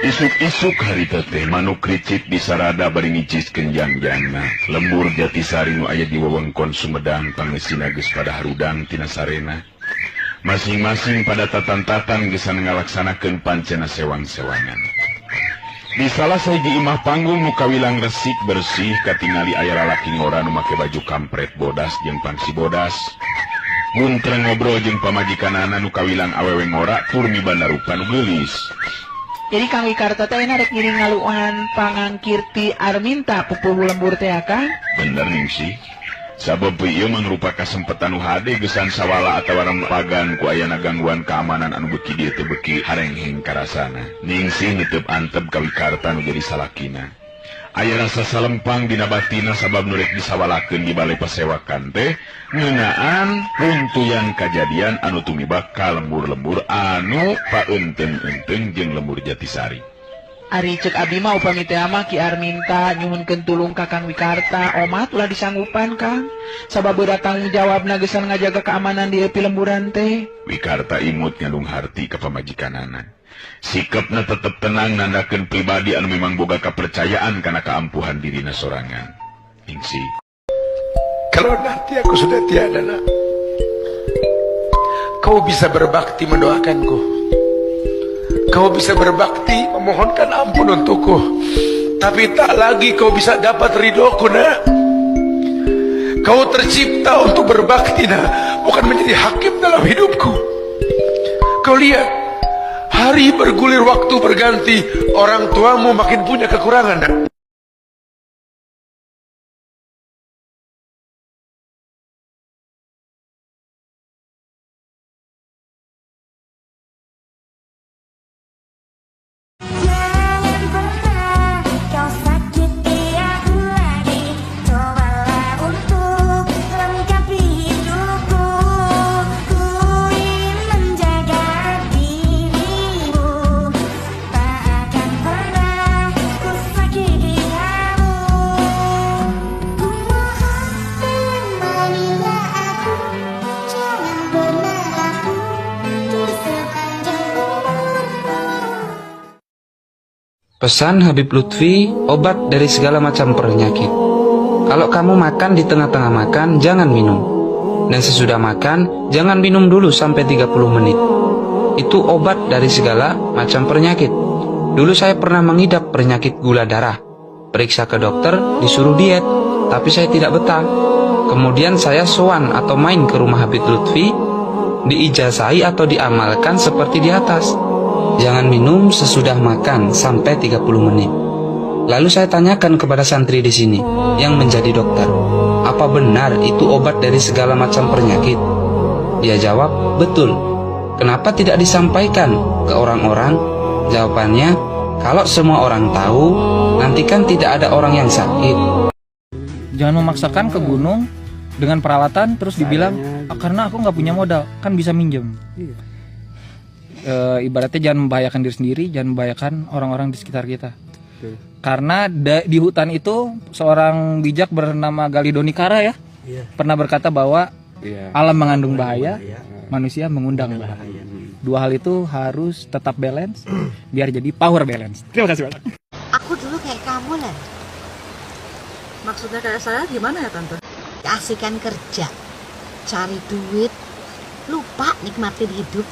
Isuk-isuk harita teh manuk ricik di sarada bari ngiciskeun jangjangna. Lembur Jatisari nu aya di wewengkon Sumedang pangeusina geus pada harudang tina sarena. Masing-masing pada tatan-tatan geus ngalaksanakeun pancena sewang-sewangan. Di salah sahiji imah panggung nu kawilang resik bersih katingali aya lalaki ngora nu make baju kampret bodas jeung pangsi bodas. Muntreng ngobrol jeung pamajikanana nu kawilang awewe ngora tur mibanda rupa nu geulis. Jadi Kang Wikarta teh rek ngiring ngaluhan pangangkirti Arminta pupuh lembur teh Kang? Bener Ningsih. Sabab ieu mangrupa kasempatan nu hade gesan sawala atawa rempagan ku ayana gangguan keamanan anu beuki dieu teh beuki harengheng karasana. Ningsih niteup antep ka Wikarta nu jadi salakina. Aya rasa salempang dina batina sabab nu rek disawalakeun di balai pasewakan teh ngeunaan runtuyan kajadian anu tumibak ka lembur-lembur anu paeunteng-eunteng jeung lembur Jatisari. Ari cek abdi mah upami teh mah Ki Arminta nyuhunkeun tulung ka Kang Wikarta omat ulah disanggupan Kang sabab beura tanggung jawabna geus ngajaga keamanan di eueuh lemburan teh. Wikarta imut ngalung harti ka pamajikanana. Sikapna tetep tenang nandakeun pribadi anu memang boga kepercayaan kana keampuhan dirina sorangan. Ningsih. Kalau nanti aku sudah tiada, nak, kau bisa berbakti mendoakanku. Kau bisa berbakti memohonkan ampun untukku. Tapi tak lagi kau bisa dapat ridhoku, nak. Kau tercipta untuk berbakti, nak, bukan menjadi hakim dalam hidupku. Kau lihat, hari bergulir, waktu berganti, orang tuamu makin punya kekurangan, nak. Pesan Habib Lutfi, obat dari segala macam penyakit. Kalau kamu makan di tengah-tengah makan, jangan minum. Dan sesudah makan, jangan minum dulu sampai 30 menit. Itu obat dari segala macam penyakit. Dulu saya pernah mengidap penyakit gula darah. Periksa ke dokter, disuruh diet, tapi saya tidak betah. Kemudian saya sowan atau main ke rumah Habib Lutfi, diijazahi atau diamalkan seperti di atas. Jangan minum sesudah makan sampai 30 menit. Lalu saya tanyakan kepada santri di sini yang menjadi dokter, apa benar itu obat dari segala macam penyakit? Dia jawab, betul. Kenapa tidak disampaikan ke orang-orang? Jawabannya, kalau semua orang tahu, nanti kan tidak ada orang yang sakit. Jangan memaksakan ke gunung dengan peralatan terus dibilang, karena aku nggak punya modal, kan bisa minjem. Ibaratnya jangan membahayakan diri sendiri, jangan membahayakan orang-orang di sekitar kita. Karena di hutan itu seorang bijak bernama Galidoni Kara ya, pernah berkata bahwa alam mengandung bahaya, manusia mengundang bahaya. Dua hal itu harus tetap balance biar jadi power balance. Terima kasih banyak. Aku dulu kayak kamu lah. Maksudnya kayak saya gimana ya Tante? Keasikan kerja, cari duit, lupa nikmatin hidup.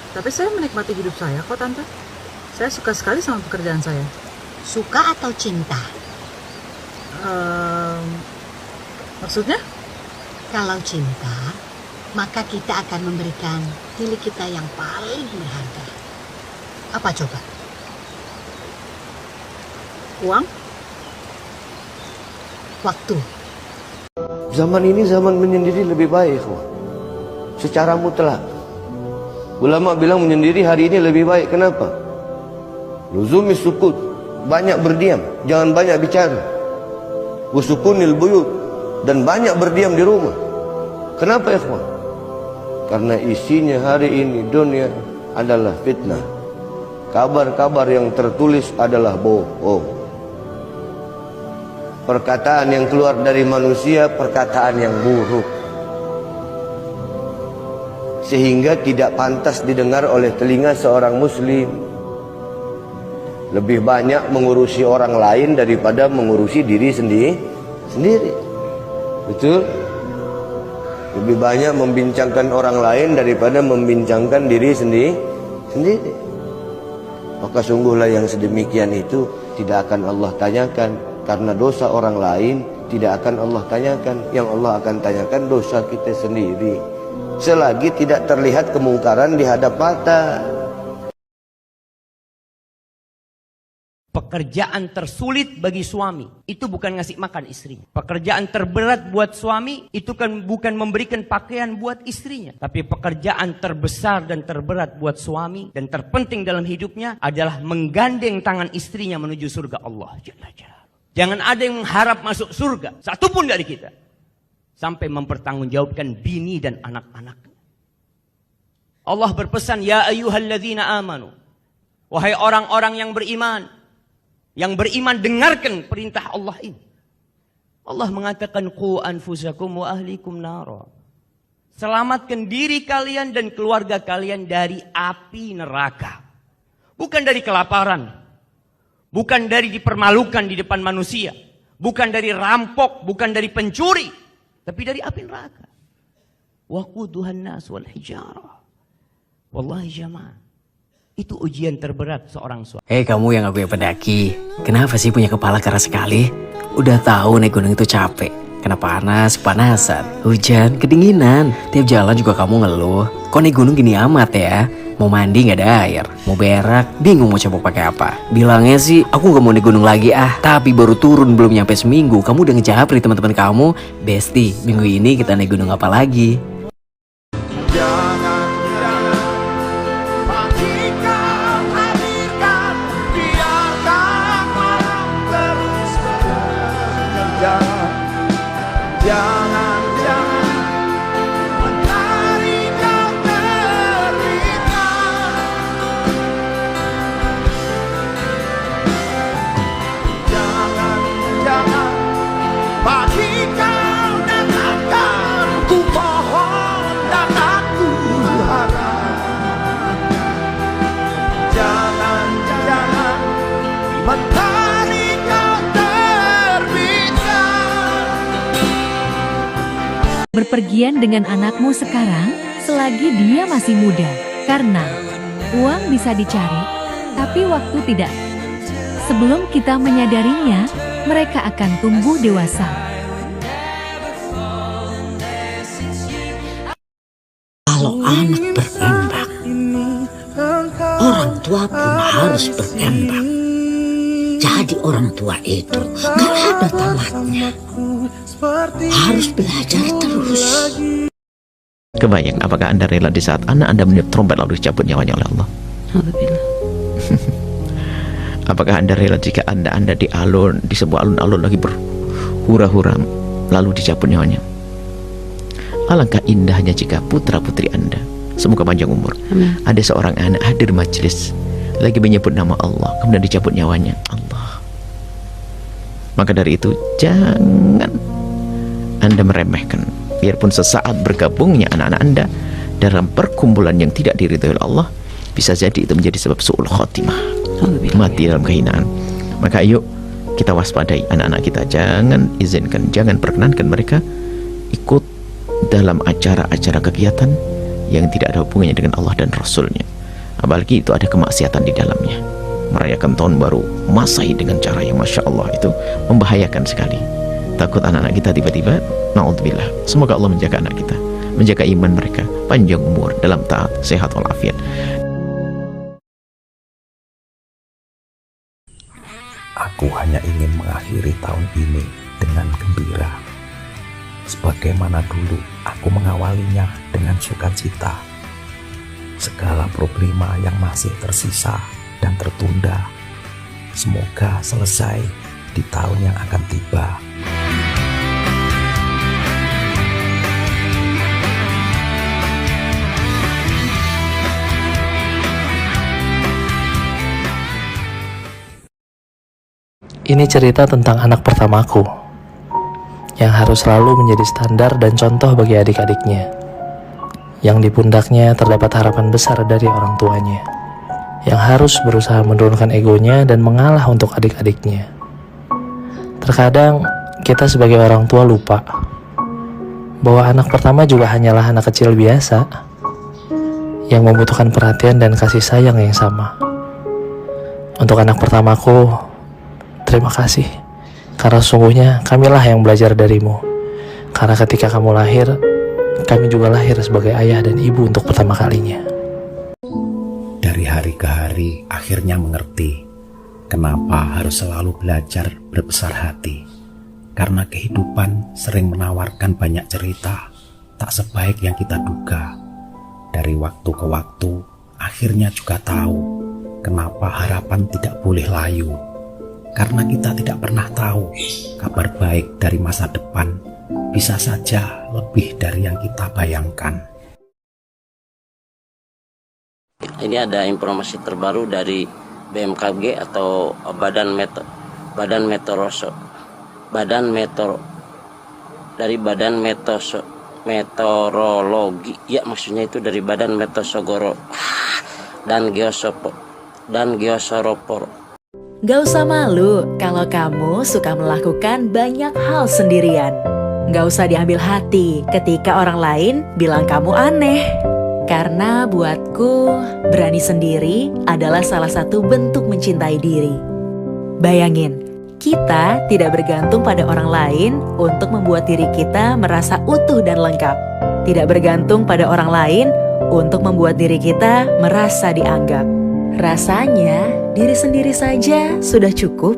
Tapi saya menikmati hidup saya kok Tante. Saya suka sekali sama pekerjaan saya. Suka atau cinta? Maksudnya? Kalau cinta, maka kita akan memberikan diri kita yang paling berharga. Apa coba? Uang? Waktu. Zaman ini zaman menyendiri lebih baik, secara mutlak. Ulama bilang menyendiri hari ini lebih baik. Kenapa? Luzumi sukut, banyak berdiam, jangan banyak bicara. Usukunil buyut, dan banyak berdiam di rumah. Kenapa ikhwan? Karena isinya hari ini dunia adalah fitnah. Kabar-kabar yang tertulis adalah bohong. Perkataan yang keluar dari manusia perkataan yang buruk, sehingga tidak pantas didengar oleh telinga seorang muslim. lebih banyak mengurusi orang lain daripada mengurusi diri sendiri. Betul? Lebih banyak membincangkan orang lain daripada membincangkan diri sendiri. Maka sungguhlah yang sedemikian itu tidak akan Allah tanyakan, karena dosa orang lain tidak akan Allah tanyakan. Yang Allah akan tanyakan dosa kita sendiri, selagi tidak terlihat kemungkaran di hadap mata. Pekerjaan tersulit bagi suami itu bukan ngasih makan istrinya. Pekerjaan terberat buat suami itu kan bukan memberikan pakaian buat istrinya. Tapi pekerjaan terbesar dan terberat buat suami dan terpenting dalam hidupnya adalah menggandeng tangan istrinya menuju surga Allah. Jangan ada yang mengharap masuk surga, satupun dari kita, sampai mempertanggungjawabkan bini dan anak-anaknya. Allah berpesan, ya ayyuhalladzina amanu, wahai orang-orang yang beriman. Yang beriman dengarkan perintah Allah ini. Allah mengatakan qu anfusakum wa ahlikum nara. Selamatkan diri kalian dan keluarga kalian dari api neraka. Bukan dari kelaparan. Bukan dari dipermalukan di depan manusia. Bukan dari rampok, bukan dari pencuri, tapi dari api neraka. Waquduhan nas wal hijarah. Wallahi jamaah. Itu ujian terberat seorang suami. Kamu yang aku yang pendaki, kenapa sih punya kepala keras sekali? Udah tahu naik gunung itu capek, kena panas, kepanasan, hujan, kedinginan. Tiap jalan juga kamu ngeluh. Kok naik gunung gini amat ya? Mau mandi nggak ada air, mau berak, bingung mau coba pakai apa. Bilangnya sih aku nggak mau naik gunung lagi Tapi baru turun belum nyampe seminggu, kamu udah ngejapri teman-teman kamu. Besti, minggu ini kita naik gunung apa lagi? Berpergian dengan anakmu sekarang selagi dia masih muda, karena uang bisa dicari, tapi waktu tidak. Sebelum kita menyadarinya, mereka akan tumbuh dewasa. Kalau anak berkembang, orang tua pun harus berkembang. Jadi orang tua itu gak ada tamatnya. Harus belajar terus. Kebayang apakah Anda rela di saat anak Anda meniup trompet lalu dicabut nyawanya oleh Allah? Apakah Anda rela jika Anda di sebuah alun-alun lagi berhura-hura lalu dicabut nyawanya? Alangkah indahnya jika putra-putri Anda, semoga panjang umur, ada seorang anak hadir majelis lagi menyebut nama Allah, kemudian dicabut nyawanya. Allah. Maka dari itu jangan Anda meremehkan, biarpun sesaat bergabungnya anak-anak Anda dalam perkumpulan yang tidak diridhoi oleh Allah, bisa jadi itu menjadi sebab su'ul khotimah, mati dalam kehinaan. Maka ayo kita waspadai anak-anak kita, jangan perkenankan mereka ikut dalam acara-acara kegiatan yang tidak ada hubungannya dengan Allah dan Rasulnya, apalagi itu ada kemaksiatan di dalamnya. Merayakan tahun baru Masehi dengan cara yang Masya Allah itu membahayakan sekali. Takut anak-anak kita tiba-tiba na'udzubillah. Semoga Allah menjaga anak kita, menjaga iman mereka, panjang umur dalam taat, sehat walafiat. Aku hanya ingin mengakhiri tahun ini dengan gembira, sebagaimana dulu aku mengawalinya dengan sukacita. Segala problema yang masih tersisa dan tertunda, semoga selesai di tahun yang akan tiba. Ini cerita tentang anak pertamaku yang harus selalu menjadi standar dan contoh bagi adik-adiknya, yang di pundaknya terdapat harapan besar dari orang tuanya. yang harus berusaha menurunkan egonya dan mengalah untuk adik-adiknya. Terkadang kita sebagai orang tua lupa bahwa anak pertama juga hanyalah anak kecil biasa yang membutuhkan perhatian dan kasih sayang yang sama. Untuk anak pertamaku, terima kasih, karena sungguhnya kamilah yang belajar darimu. Karena ketika kamu lahir, kami juga lahir sebagai ayah dan ibu untuk pertama kalinya. Dari hari ke hari akhirnya mengerti kenapa harus selalu belajar berbesar hati. Karena kehidupan sering menawarkan banyak cerita tak sebaik yang kita duga. Dari waktu ke waktu akhirnya juga tahu kenapa harapan tidak boleh layu. Karena kita tidak pernah tahu kabar baik dari masa depan bisa saja lebih dari yang kita bayangkan. Ini ada informasi terbaru dari BMKG atau Badan Meteorologi, ya maksudnya itu dari Badan dan Geosoropor. Gak usah malu kalau kamu suka melakukan banyak hal sendirian. Gak usah diambil hati ketika orang lain bilang kamu aneh. Karena buatku, berani sendiri adalah salah satu bentuk mencintai diri. Bayangin, kita tidak bergantung pada orang lain untuk membuat diri kita merasa utuh dan lengkap. Tidak bergantung pada orang lain untuk membuat diri kita merasa dianggap. Rasanya, diri sendiri saja sudah cukup.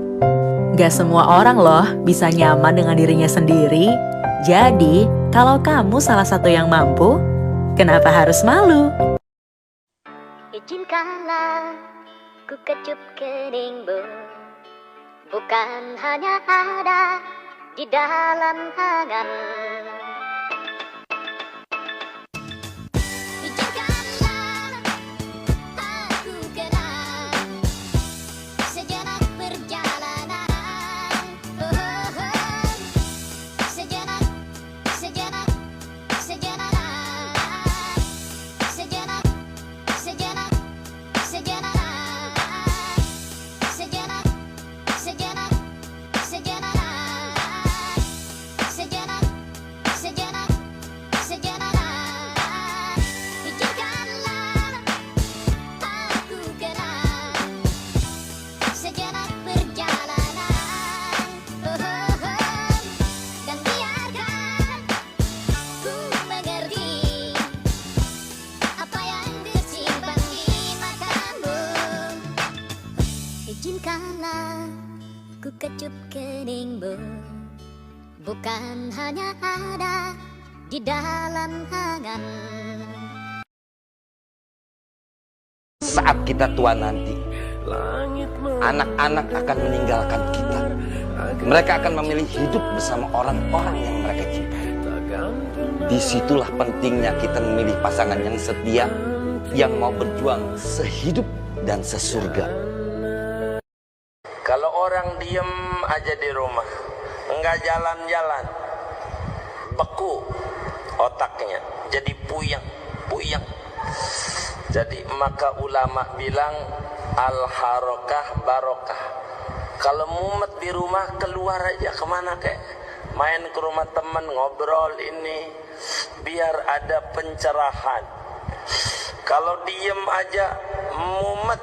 Gak semua orang loh bisa nyaman dengan dirinya sendiri. Jadi, kalau kamu salah satu yang mampu, kenapa harus malu? Izinkanlah ku kecup keningmu, bukan hanya ada di dalam angan. Izinkanlah aku kenal sejenak perjalanan, sejenak Izinkanlah ku kecup keningmu, bukan hanya ada di dalam angan. Saat kita tua nanti, anak-anak akan meninggalkan kita. Mereka akan memilih hidup bersama orang-orang yang mereka cintai. Disitulah pentingnya kita memilih pasangan yang setia, yang mau berjuang sehidup dan sesurga. Kalau orang diem aja di rumah, enggak jalan-jalan, beku otaknya, jadi puyeng. Jadi maka ulama bilang al-harokah barokah. Kalau mumet di rumah, keluar aja kemana kek, main ke rumah teman, ngobrol ini, biar ada pencerahan. Kalau diem aja mumet,